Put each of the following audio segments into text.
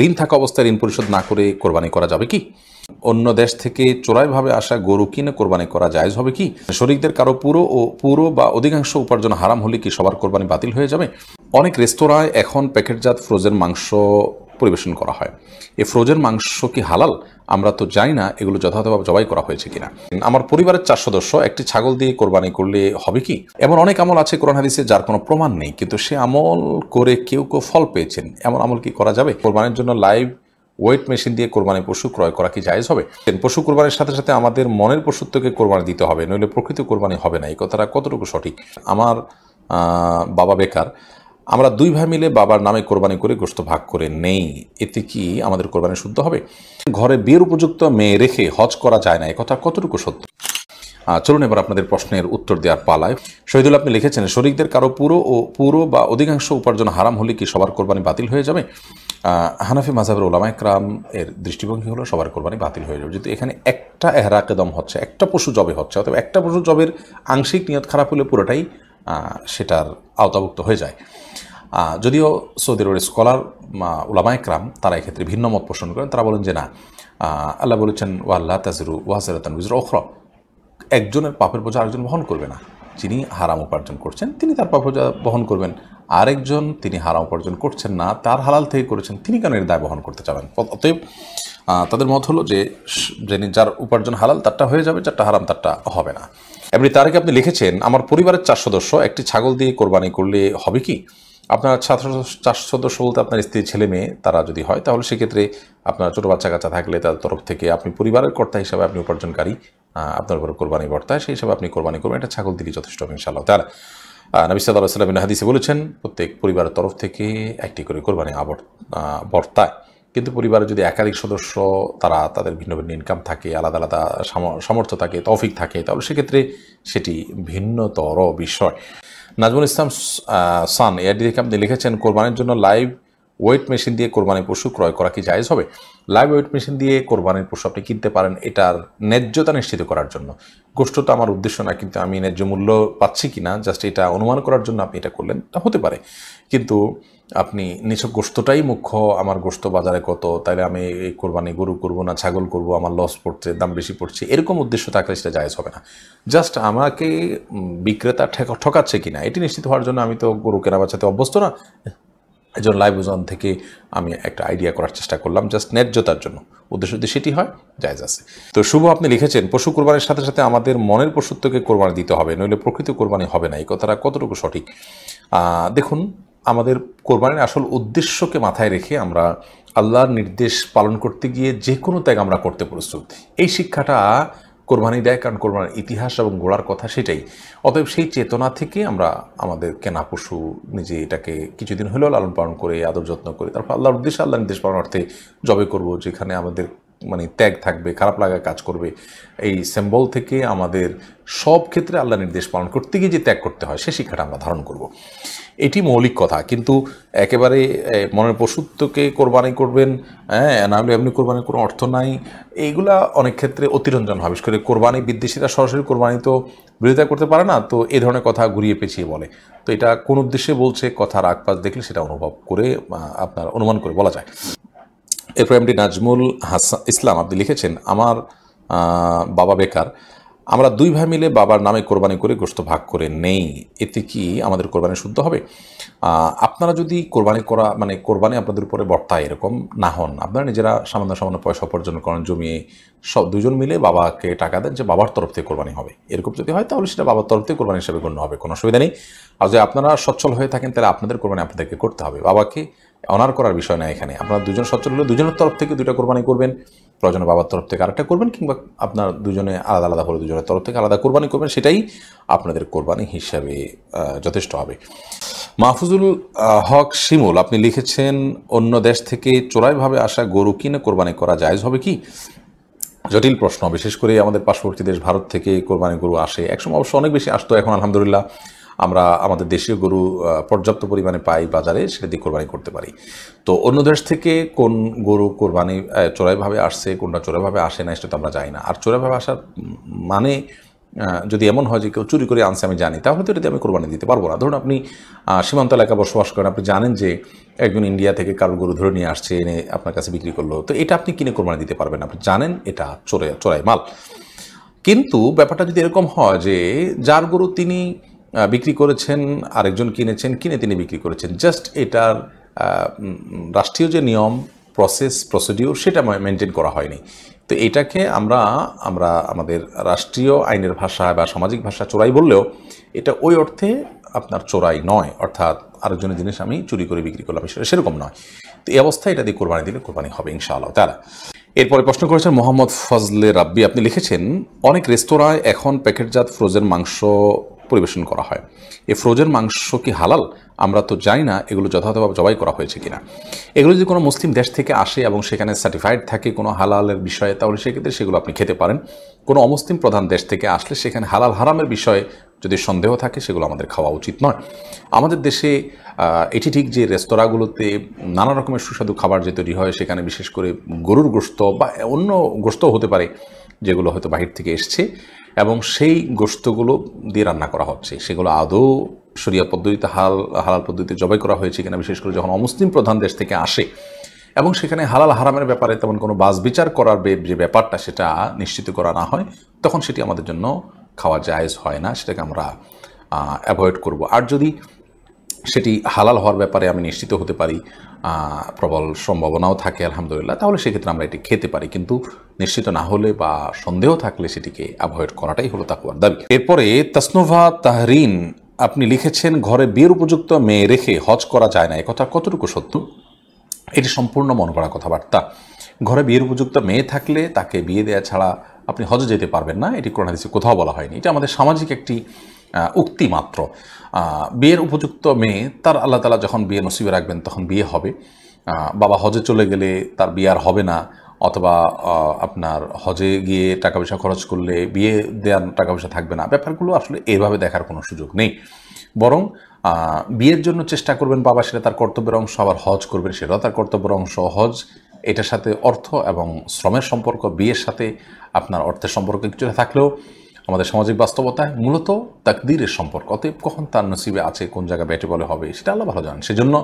ঋণ থাকা অবস্থায় ঋণ পরিশোধ না করে কোরবানি করা যাবে কি? অন্য দেশ থেকে চোরাইভাবে আসা গরু কিনে কোরবানি করা জায়েজ হবে কি? শরিকদের কারো পুরো বা অধিকাংশ উপার্জন হারাম হলে কি সবার কোরবানি বাতিল হয়ে যাবে? অনেক রেস্তোরাঁয় এখন প্যাকেটজাত ফ্রোজেন মাংস পরিবেশন করা হয়। এই ফ্রোজেন মাংস কি হালাল? আমরা তো জানি না এগুলো যথাযথভাবে জবাই করা হয়েছে কিনা। আমার পরিবারের 4 সদস্য একটি ছাগল দিয়ে কোরবানি করলে হবে কি? এমন অনেক আমল আছে কোরআন হাদিসে যার কোনো প্রমাণ নেই, কিন্তু সে আমল করে কেউ ফল পেয়েছেন। এমন আমল কি করা যাবে? কোরবানির জন্য লাইভ ওয়েট মেশিন দিয়ে কোরবানি পশু ক্রয় করা কি জায়েজ হবে? পশু কোরবানির সাথে সাথে আমাদের মনের পশুত্বকে কোরবানি দিতে হবে, নইলে প্রকৃত কোরবানি হবে না। এই কথাটা কতটুকু সঠিক? আমার বাবা বেকার। আমরা 2 ভাই মিলে বাবার নামে কোরবানি করে গোশত ভাগ করে নেই, এতে কি আমাদের কোরবানি শুদ্ধ হবে? ঘরে বিয়ের উপযুক্ত মেয়ে রেখে হজ করা যায় না, এই কথা কতটুকু সত্য? চলুন এবার আপনাদের প্রশ্নের উত্তর দেওয়ার পালায়। শহীদুল, আপনি লিখেছেন শরিকদের কারো পুরো বা অধিকাংশ উপার্জন হারাম হলে কি সবার কোরবানি বাতিল হয়ে যাবে? হানাফি মাযহাবের উলামায়ে কেরাম এর দৃষ্টিভঙ্গি হলো সবার কোরবানি বাতিল হয়ে যাবে। যদি এখানে একটা এহরাকে দম হচ্ছে, একটা পশু জবে হচ্ছে, অথবা একটা পশু জবের আংশিক নিয়ত খারাপ হলে পুরোটাই সেটার আওতাভুক্ত হয়ে যায়। যদিও সৌদি আরবের স্কলার উলামায়ে কেরাম তারা এক্ষেত্রে ভিন্ন মত পোষণ করেন। তারা বলেন যে না, আল্লাহ বলেছেন ওয়াল্লা তাজিরু ওয়াজিরাতুন বিজরা উখরা, একজনের পাপের বোঝা আরেকজন বহন করবে না। যিনি হারাম উপার্জন করছেন তিনি তার পাপের বোঝা বহন করবেন, আরেকজন তিনি হারাম উপার্জন করছেন না, তার হালাল থেকে করেছেন, তিনি কেন এর দায় বহন করতে চাবেন? অতএব তাদের মত হলো যে যার উপার্জন হালাল তারটা হয়ে যাবে, যারটা হারাম তারটা হবে না। এমনি তারিখে আপনি লিখেছেন আমার পরিবারের 4 সদস্য একটি ছাগল দিয়ে কোরবানি করলে হবে কি? আপনার 4 সদস্য বলতে আপনার স্ত্রী ছেলে মেয়ে তারা যদি হয়, তাহলে সেক্ষেত্রে আপনার ছোটো বাচ্চা কাচ্চা থাকলে তাদের তরফ থেকে আপনি পরিবারের কর্তা হিসাবে আপনি উপার্জনকারী, আপনার উপর কোরবানি বর্তায়, সেই হিসাবে আপনি কোরবানি করবেন। এটা ছাগল দিলেই যথেষ্ট হবে ইনশাআল্লাহ তাআলা। নবী সাল্লাল্লাহু আলাইহি ওয়াসাল্লাম হাদিসে বলেছেন প্রত্যেক পরিবারের তরফ থেকে একটি করে কোরবানি বর্তায়। কিন্তু পরিবারে যদি একাধিক সদস্য তারা তাদের ভিন্ন ভিন্ন ইনকাম থাকে, আলাদা আলাদা সামর্থ্য থাকে, তৌফিক থাকে, তাহলে সেক্ষেত্রে সেটি ভিন্নতর বিষয়। নাজমুল ইসলাম সান এআরডি থেকে আপনি লিখেছেন কোরবানির জন্য লাইভ ওয়েট মেশিন দিয়ে কোরবানির পশু ক্রয় করা কি জায়েজ হবে? লাইভ ওয়েট মেশিন দিয়ে কোরবানির পশু আপনি কিনতে পারেন এটার ন্যায্যতা নিশ্চিত করার জন্য। গোষ্ঠটা আমার উদ্দেশ্য না, কিন্তু আমি ন্যায্য মূল্য পাচ্ছি কিনা জাস্ট এটা অনুমান করার জন্য আপনি এটা করলেন, তা হতে পারে। কিন্তু আপনি নিছক গোশতটাই মুখ্য, আমার গোশত বাজারে কত, তাইলে আমি এই কোরবানি গরু করবো না ছাগল করবো, আমার লস পড়ছে, দাম বেশি পড়ছে, এরকম উদ্দেশ্য থাকলে সেটা জায়েজ হবে না। জাস্ট আমাকে বিক্রেতা ঠকাচ্ছে কিনা এটি নিশ্চিত হওয়ার জন্য, আমি তো গরু কেনা বাঁচাতে অভ্যস্ত না, এই জন্য লাইভ ওজন থেকে আমি একটা আইডিয়া করার চেষ্টা করলাম, জাস্ট ন্যায্যতার জন্য। উদ্দেশ্য যদি সেটি হয় জায়েজ আছে। তো শুভ, আপনি লিখেছেন পশু কোরবানির সাথে সাথে আমাদের মনের পশুত্বকে কোরবানি দিতে হবে, নইলে প্রকৃত কোরবানি হবে না, এই কথাটা কতটুকু সঠিক? দেখুন, আমাদের কোরবানির আসল উদ্দেশ্যকে মাথায় রেখে আমরা আল্লাহর নির্দেশ পালন করতে গিয়ে যে কোনো ত্যাগ আমরা করতে প্রস্তুত, এই শিক্ষাটা কোরবানি দেয়, কারণ কোরবানির ইতিহাস এবং গোড়ার কথা সেটাই। অতএব সেই চেতনা থেকে আমরা আমাদের কেনা পশু নিজে এটাকে কিছুদিন হলেও লালন পালন করে আদর যত্ন করে তারপর আল্লাহর উদ্দেশ্যে আল্লাহ নির্দেশ পালনার্থে জবে করব, যেখানে আমাদের ত্যাগ থাকবে, খারাপ লাগা কাজ করবে। এই সিম্বল থেকে আমাদের সব ক্ষেত্রে আল্লাহ নির্দেশ পালন করতে গিয়ে যে ত্যাগ করতে হয় সে শিক্ষাটা আমরা ধারণ করব। এটি মৌলিক কথা, কিন্তু একেবারে মনের পশুত্বকে কোরবানি করবেন, নাহলে এমনি কোরবানির কোনো অর্থ নাই, এইগুলা অনেক ক্ষেত্রে অতিরঞ্জন হয়। বিশেষ করে কোরবানি বিদ্বেষীরা সরাসরি কোরবানি তো বিরোধিতা করতে পারে না, তো এই ধরনের কথা ঘুরিয়ে পেঁচিয়ে বলে। তো এটা কোন উদ্দেশ্যে বলছে, কথার আগপাশ দেখলে সেটা অনুভব করে আপনার অনুমান করে বলা যায়। এরপর এমডি নাজমুল ইসলাম আপনি লিখেছেন আমার বাবা বেকার। আমরা 2 ভাই মিলে বাবার নামে কোরবানি করে গোশত ভাগ করে নেই, এতে কি আমাদের কোরবানি শুদ্ধ হবে? আপনারা যদি কোরবানি করা কোরবানি আপনাদের উপরে বর্তায় এরকম না হন, আপনারা নিজেরা সামান্য সামান্য পয়সা উপার্জন করেন, জমিয়ে সব 2 জন মিলে বাবাকে টাকা দেন যে বাবার তরফ থেকে কোরবানি হবে, এরকম যদি হয় তাহলে সেটা বাবার তরফ থেকে কোরবানি হিসেবে গণ্য হবে, কোনো অসুবিধা নেই। আর যদি আপনারা সচ্ছল হয়ে থাকেন তাহলে আপনাদের কোরবানি আপনাদেরকে করতে হবে, বাবাকে অনার করার বিষয় না এখানে। আপনারা 2জন সচ্ছল হলে 2জনের তরফ থেকে 2টা কোরবানি করবেন, প্রয়োজনে বাবার তরফ থেকে আরেকটা করবেন, কিংবা আপনার 2জনে আলাদা আলাদা হলে 2জনের তরফ থেকে আলাদা কোরবানি করবেন, সেটাই আপনাদের কোরবানি হিসাবে যথেষ্ট হবে। মাহফুজুল হক শিমুল আপনি লিখেছেন অন্য দেশ থেকে চোরাইভাবে আসা গরু কিনে কোরবানি করা জায়েজ হবে কি? জটিল প্রশ্ন। বিশেষ করে আমাদের পার্শ্ববর্তী দেশ ভারত থেকে কোরবানি গরু আসে, একসময় অবশ্য অনেক বেশি আসতো, এখন আলহামদুলিল্লাহ আমরা আমাদের দেশীয় গরু পর্যাপ্ত পরিমাণে পাই বাজারে, সেটা দিয়ে কোরবানি করতে পারি। তো অন্য দেশ থেকে কোন গরু কোরবানি চোরাইভাবে আসছে, কোনটা চোরাইভাবে আসে না, সেটা তো আমরা জানি না। আর চোরাইভাবে আসার মানে যদি এমন হয় যে কেউ চুরি করে আনছে আমি জানি, তাহলে তো এটাতে আমি কোরবানি দিতে পারবো না। ধরুন আপনি সীমান্ত এলাকায় বসবাস করেন, আপনি জানেন যে একজন ইন্ডিয়া থেকে কারোর গরু ধরে নিয়ে আসছে, এনে আপনার কাছে বিক্রি করলো, তো এটা আপনি কিনে কোরবানি দিতে পারবেন, আপনি জানেন এটা চোরাই মাল। কিন্তু ব্যাপারটা যদি এরকম হয় যে যার গরু তিনি বিক্রি করেছেন, আরেকজন কিনেছেন, কিনে তিনি বিক্রি করেছেন, জাস্ট এটার রাষ্ট্রীয় যে নিয়ম প্রসিডিউর সেটা মেনটেন করা হয়নি, তো এটাকে আমরা আমাদের রাষ্ট্রীয় আইনের ভাষায় বা সামাজিক ভাষা চোরাই বললেও এটা ওই অর্থে আপনার চোরাই নয়, অর্থাৎ আরেকজনের জিনিস আমি চুরি করে বিক্রি করলাম, সেরকম নয়। তো এই অবস্থায় এটা দিয়ে কোরবানি দিলে কোরবানি হবে ইনশাআল্লাহ তাআলা। এরপরে প্রশ্ন করেছেন মোহাম্মদ ফজলে রাব্বি, আপনি লিখেছেন অনেক রেস্তোরাঁয় এখন প্যাকেটজাত ফ্রোজেন মাংস পরিবেশন করা হয়, এই ফ্রোজেন মাংস কি হালাল? আমরা তো জানি না এগুলো যথাযথভাবে জবাই করা হয়েছে কিনা। এগুলো যদি কোনো মুসলিম দেশ থেকে আসে এবং সেখানে সার্টিফাইড থাকে কোনো হালালের বিষয়ে, তাহলে সেক্ষেত্রে সেগুলো আপনি খেতে পারেন। কোনো অমুসলিম প্রধান দেশ থেকে আসলে সেখানে হালাল হারামের বিষয়ে যদি সন্দেহ থাকে সেগুলো আমাদের খাওয়া উচিত নয়। আমাদের দেশে এটি ঠিক যে রেস্তোরাঁগুলোতে নানা রকমের সুস্বাদু খাবার যে তৈরি হয়, সেখানে বিশেষ করে গরুর গোশত বা অন্য গোশতও হতে পারে যেগুলো হয়তো বাহির থেকে এসছে, এবং সেই গোশতগুলো দিয়ে রান্না করা হচ্ছে, সেগুলো আদৌ শরিয়া পদ্ধতিতে হালাল পদ্ধতিতে জবাই করা হয়েছে কিনা, বিশেষ করে যখন অমুসলিম প্রধান দেশ থেকে আসে এবং সেখানে হালাল হারামের ব্যাপারে তেমন কোনো বাজ বিচার করার যে ব্যাপারটা সেটা নিশ্চিত করা না হয়, তখন সেটি আমাদের জন্য খাওয়া জায়েজ হয় না, সেটাকে আমরা অ্যাভয়েড করব। আর যদি সেটি হালাল হওয়ার ব্যাপারে আমি নিশ্চিত হতে পারি, প্রবল সম্ভাবনাও থাকে আলহামদুলিল্লাহ, তাহলে সেক্ষেত্রে আমরা এটি খেতে পারি, কিন্তু নিশ্চিত না হলে বা সন্দেহ থাকলে সেটিকে অ্যাভয়েড করাটাই হলো তাকওয়ার দাবি। এরপরে তাসনুভা তাহরিন, আপনি লিখেছেন ঘরে বিয়ের উপযুক্ত মেয়ে রেখে হজ করা যায় না, একথা কতটুকু সত্য? এটি সম্পূর্ণ মন করা কথাবার্তা। ঘরে বিয়ের উপযুক্ত মেয়ে থাকলে তাকে বিয়ে দেওয়া ছাড়া আপনি হজে যেতে পারবেন না, এটি কোরআন হাদিসে কোথাও বলা হয়নি, এটা আমাদের সামাজিক একটি উক্তি মাত্র। বিয়ের উপযুক্ত মেয়ে তার আল্লাহ তাআলা যখন বিয়ে নসিবে রাখবেন তখন বিয়ে হবে। বাবা হজে চলে গেলে তার বিয়ে আর হবে না, অথবা আপনার হজে গিয়ে টাকা পয়সা খরচ করলে বিয়ে দেওয়ার টাকা পয়সা থাকবে না, ব্যাপারগুলো আসলে এভাবে দেখার কোনো সুযোগ নেই। বরং বিয়ের জন্য চেষ্টা করবেন বাবা, সেটা তার কর্তব্যের অংশ, আবার হজ করবেন সেটাও তার কর্তব্যের অংশ। হজ এটার সাথে অর্থ এবং শ্রমের সম্পর্ক, বিয়ের সাথে আপনার অর্থের সম্পর্ক কিছুটা থাকলেও আমাদের সামাজিক বাস্তবতায় মূলত তাকদীরের সম্পর্ক, অতএব কখন তার নসিবে আছে, কোন জায়গায় ব্যাটে বলে হবে সেটা আল্লাহ ভালো জানেন। সেজন্য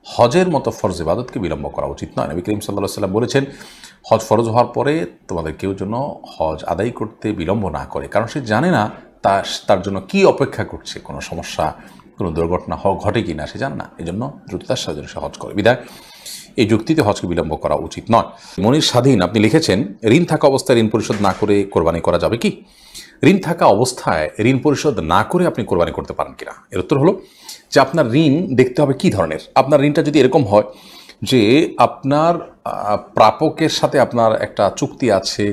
হজের মতো ফরজ ইবাদতকে বিলম্ব করা উচিত নয়। নবী করিম সাল্লাল্লাহু আলাইহি ওয়াসাল্লাম বলেছেন হজ ফরজ হওয়ার পরে তোমাদের কেউ যেন হজ আদায় করতে বিলম্ব না করে, কারণ সে জানে না তার জন্য কি অপেক্ষা করছে, কোনো সমস্যা, কোনো দুর্ঘটনা ঘটে কি না সে জানে না, এই জন্য দ্রুততার সাথে সে হজ করে। বিধায় এই যুক্তিতে হজকে বিলম্ব করা উচিত নয়। মনির স্বাধীন, আপনি লিখেছেন ঋণ থাকা অবস্থায় ঋণ পরিশোধ না করে কোরবানি করা যাবে কি? ঋণ থাকা অবস্থায় ঋণ পরিশোধ না করে আপনি কোরবানি করতে পারেন কিনা, এর উত্তর হলো যে আপনার ঋণ দেখতে হবে কি ধরনের। আপনার ঋণটা যদি এরকম হয় যে আপনার প্রাপকের সাথে আপনার একটা চুক্তি আছে,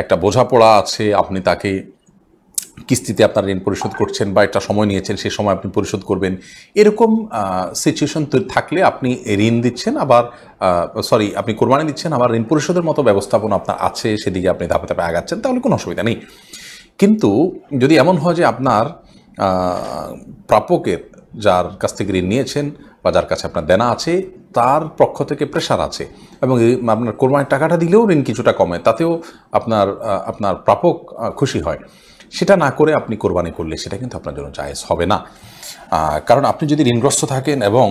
একটা বোঝাপড়া আছে, আপনি তাকে কিস্তিতে আপনার ঋণ পরিশোধ করছেন বা একটা সময় নিয়েছেন, সেই সময় আপনি পরিশোধ করবেন, এরকম সিচুয়েশন থাকলে আপনি ঋণ দিচ্ছেন, আবার আপনি কোরবানি দিচ্ছেন, আবার ঋণ পরিশোধের মতো ব্যবস্থাপনা আপনার আছে, সেদিকে আপনি ধাপে ধাপে আগাচ্ছেন, তাহলে কোনো অসুবিধা নেই। কিন্তু যদি এমন হয় যে আপনার প্রাপকের, যার কাছ থেকে ঋণ নিয়েছেন বা যার কাছে আপনার দেনা আছে, তার পক্ষ থেকে প্রেশার আছে এবং আপনার কোরবানির টাকাটা দিলেও ঋণ কিছুটা কমে, তাতেও আপনার প্রাপক খুশি হয়, সেটা না করে আপনি কোরবানি করলে সেটা কিন্তু আপনার জন্য জায়েজ হবে না। কারণ আপনি যদি ঋণগ্রস্ত থাকেন এবং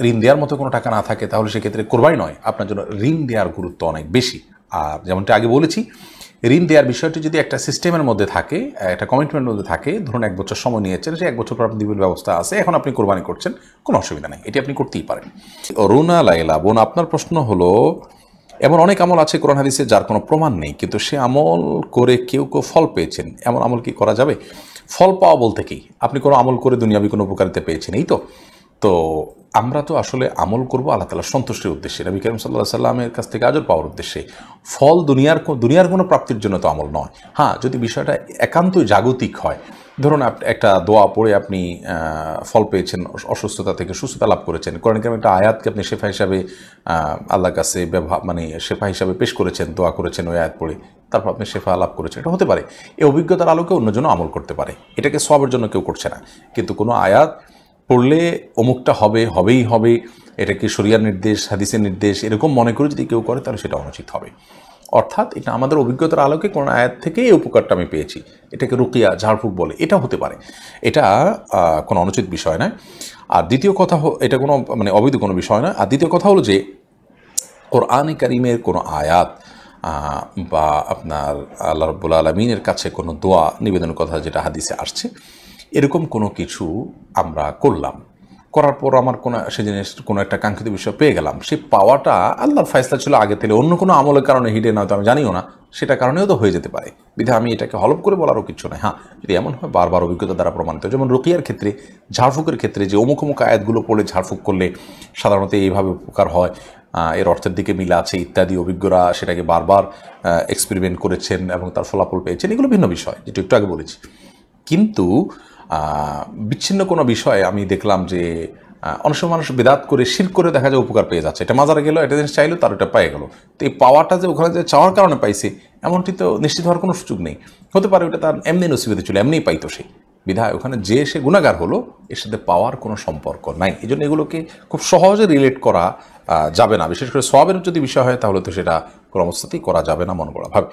ঋণ দেওয়ার মতো কোনো টাকা না থাকে, তাহলে সেক্ষেত্রে কোরবানি নয়, আপনার জন্য ঋণ দেওয়ার গুরুত্ব অনেক বেশি। আর যেমনটা আগে বলেছি, ঋণ দেওয়ার বিষয়টি যদি একটা সিস্টেমের মধ্যে থাকে, একটা কমিটমেন্টের মধ্যে থাকে, ধরুন 1 বছর সময় নিয়েছেন, সে 1 বছর পর আপনি দিবেন ব্যবস্থা আছে, এখন আপনি কোরবানি করছেন, কোনো অসুবিধা নেই, এটি আপনি করতেই পারেন। রুনা লাইলা বোন, আপনার প্রশ্ন হলো এমন অনেক আমল আছে কোরআন হাদিসে যার কোনো প্রমাণ নেই, কিন্তু সে আমল করে কেউ ফল পেয়েছেন, এমন আমল কি করা যাবে? ফল পাওয়া বলতে কি, আপনি কোনো আমল করে দুনিয়াবি কোনো উপকারিতা পেয়েছেন, এই তো আমরা তো আসলে আমল করব আল্লাহ তাআলার সন্তুষ্টির উদ্দেশ্যে, নবী করিম সাল্লাল্লাহু আলাইহি সাল্লামের কাছ থেকে আজর পাওয়ার উদ্দেশ্যে। ফল দুনিয়ার কোনো প্রাপ্তির জন্য তো আমল নয়। হ্যাঁ, যদি বিষয়টা একান্তই জাগতিক হয়, ধরুন একটা দোয়া পড়ে আপনি ফল পেয়েছেন, অসুস্থতা থেকে সুস্থতা লাভ করেছেন, কোরআন কারীমের একটা আয়াতকে আপনি শেফা হিসাবে আল্লাহর কাছে শেফা হিসাবে পেশ করেছেন, দোয়া করেছেন ওই আয়াত পড়ে, তারপর আপনি শেফা লাভ করেছেন, এটা হতে পারে। এই অভিজ্ঞতার আলোকে অন্যজন আমল করতে পারে, এটাকে সওয়াবের জন্য কেউ করছে না। কিন্তু কোনো আয়াত পড়লে অমুকটা হবেই হবে, এটা কি শরিয়ার নির্দেশ, হাদিসের নির্দেশ, এরকম মনে করে যদি কেউ করে তাহলে সেটা অনুচিত হবে। অর্থাৎ এটা আমাদের অভিজ্ঞতার আলোকে কোনো আয়াত থেকে এই উপকারটা আমি পেয়েছি, এটাকে রুকিয়া ঝাড়ফুঁক বলে, এটা হতে পারে, এটা কোনো অনুচিত বিষয় নয়। আর দ্বিতীয় কথা এটা কোনো মানে অবৈধ কোনো বিষয় নয়। আর দ্বিতীয় কথা হলো যে কোরআনে কারিমের কোনো আয়াত বা আপনার আল্লাহ রাব্বুল আলামিনের কাছে কোনো দোয়া নিবেদনের কথা যেটা হাদিসে আসছে, এরকম কোনো কিছু আমরা করার পর আমার কোনো সে জিনিস কোনো একটা কাঙ্ক্ষিত বিষয় পেয়ে গেলাম, সেই পাওয়াটা আল্লাহর ফায়সলা ছিল আগে থেকে, অন্য কোনো আমলের কারণে হিডে নয়তো আমি জানিও না, সেটা কারণেও তো হয়ে যেতে পারে। বিধায় আমি এটাকে হলফ করে বলারও কিছু নয়। হ্যাঁ, যদি এমন হয় বারবার অভিজ্ঞতা দ্বারা প্রমাণিত, যেমন রুকিয়ার ক্ষেত্রে, ঝাড়ফুঁকের ক্ষেত্রে যে অমুক অমুক আয়াতগুলো পড়ে ঝাড়ফুঁক করলে সাধারণত এইভাবে উপকার হয়, এর অর্থের দিকে মিল আছে ইত্যাদি, অভিজ্ঞরা সেটাকে বারবার এক্সপেরিমেন্ট করেছেন এবং তার ফলাফল পেয়েছেন, এগুলো ভিন্ন বিষয়, যেটা একটু আগে বলেছি। কিন্তু বিচ্ছিন্ন কোনো বিষয়ে আমি দেখলাম যে অনেক সময় মানুষ বেদাত করে শিরক করে দেখা যায় উপকার পেয়ে যাচ্ছে, এটা মাজারে গেল, এটা জিনিস চাইলো, তার এটা পেয়ে গেল। তো এই পাওয়াটা যে ওখানে যে চাওয়ার কারণে পাইছে এমনটি তো নিশ্চিত হওয়ার কোনো সুযোগ নেই। হতে পারে ওটা তার এমনি নসিবেতে ছিল, এমনিই পাইতো সে, বিধায় ওখানে যে সে গুণাগার হলো, এর সাথে পাওয়ার কোনো সম্পর্ক নাই। এই জন্য এগুলোকে খুব সহজে রিলেট করা যাবে না। বিশেষ করে সওয়াবের যদি বিষয় হয় তাহলে তো সেটা কোনো অবস্থাতেই করা যাবে না মন গড়া ভাবে।